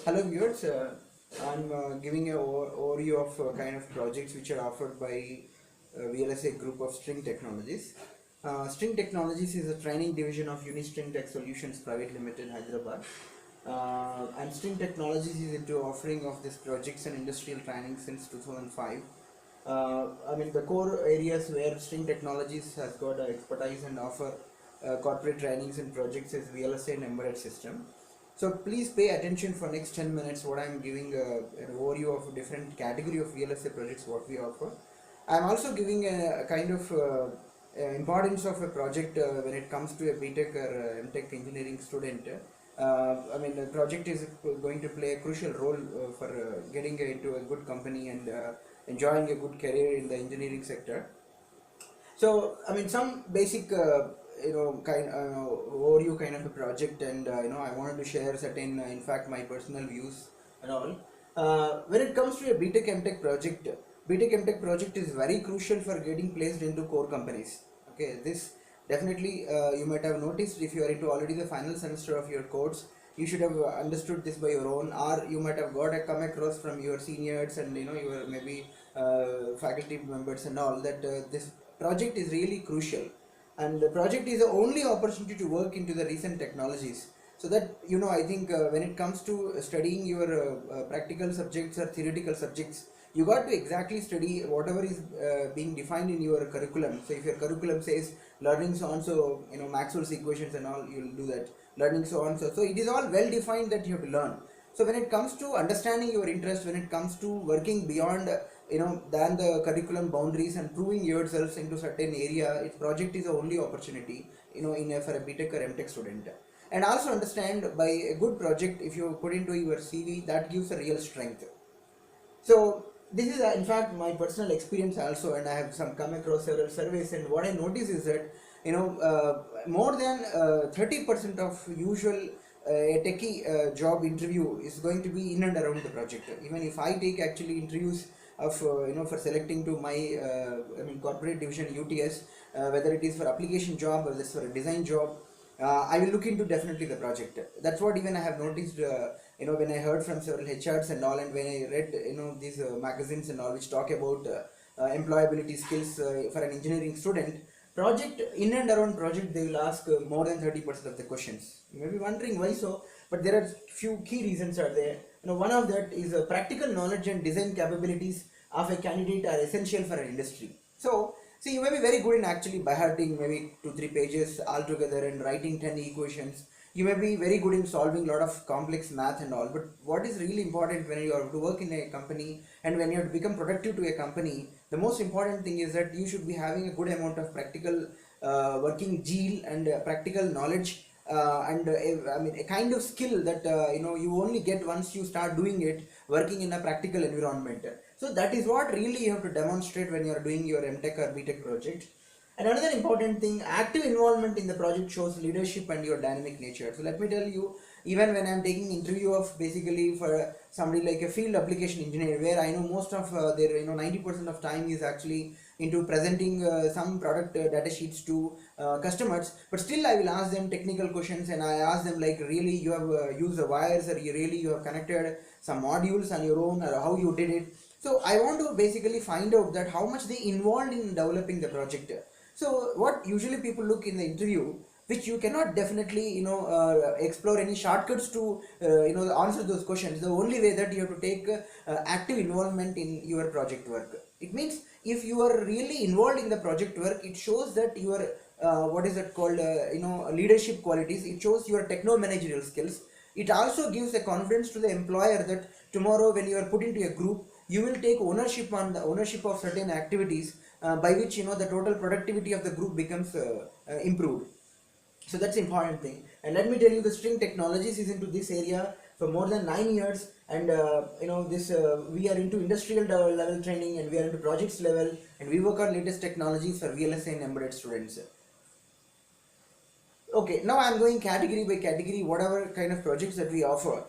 Hello viewers, I'm giving an overview of kind of projects which are offered by VLSA group of String Technologies. String Technologies is a training division of Unistring Tech Solutions Private Limited, Hyderabad. And String Technologies is into offering of these projects and industrial training since 2005. I mean the core areas where String Technologies has got expertise and offer corporate trainings and projects is VLSA and embedded system. So please pay attention for next 10 minutes what I am giving an overview of different category of VLSA projects what we offer. I am also giving a kind of importance of a project when it comes to a BTech or MTech engineering student. I mean the project is going to play a crucial role for getting into a good company and enjoying a good career in the engineering sector. So I mean some basic overview kind of a project, and I wanted to share certain in fact my personal views and all. When it comes to a BTech MTech project, BTech MTech project is very crucial for getting placed into core companies. Okay, this definitely you might have noticed if you are into already the final semester of your course. You should have understood this by your own, or you might have got a come across from your seniors and your maybe faculty members and all that this project is really crucial, and the project is the only opportunity to work into the recent technologies. So that I think when it comes to studying your practical subjects or theoretical subjects, you got to exactly study whatever is being defined in your curriculum. So if your curriculum says learning so on, so Maxwell's equations and all, you'll do that. Learning so on, so it is all well defined that you have to learn. So when it comes to understanding your interest, when it comes to working beyond than the curriculum boundaries and proving yourselves into certain area, its project is the only opportunity for a BTech or MTech student. And also understand, by a good project if you put into your CV, that gives a real strength. So this is in fact my personal experience also, and I have come across several surveys, and what I notice is that more than 30% of usual a techie job interview is going to be in and around the project. Even if I take actually interviews of for selecting to my corporate division UTS, whether it is for application job or this for a design job, I will look into definitely the project. That's what even I have noticed. When I heard from several HRs and all, and when I read these magazines and all which talk about employability skills for an engineering student, project in and around project they will ask more than 30% of the questions. You may be wondering why so, but there are few key reasons are there. One of that is practical knowledge and design capabilities of a candidate are essential for an industry. So see, you may be very good in actually by hearting maybe 2-3 pages altogether and writing 10 equations. You may be very good in solving a lot of complex math and all, but what is really important when you are to work in a company and when you have to become productive to a company, the most important thing is that you should be having a good amount of practical working zeal and practical knowledge, and a kind of skill that you only get once you start doing it, working in a practical environment. So that is what really you have to demonstrate when you are doing your MTech or BTech project. And another important thing, active involvement in the project shows leadership and your dynamic nature. So let me tell you, even when I'm taking interview of basically for somebody like a field application engineer, where I know most of their 90% of time is actually into presenting some product data sheets to customers, but still I will ask them technical questions, and I ask them like, really you have used the wires, or you have connected some modules on your own, or how you did it. So I want to basically find out that how much they involved in developing the project. So what usually people look in the interview, which you cannot definitely explore any shortcuts to answer those questions. The only way that you have to take active involvement in your project work. It means if you are really involved in the project work, it shows that you are what is it called leadership qualities. It shows your techno managerial skills. It also gives a confidence to the employer that tomorrow when you are put into a group, you will take ownership on the ownership of certain activities, by which the total productivity of the group becomes improved. So that's important thing. And let me tell you, the String Technologies is into this area for more than 9 years, and this we are into industrial level training, and we are into projects level, and we work on latest technologies for VLSA and embedded students. Okay, now I'm going category by category, whatever kind of projects that we offer.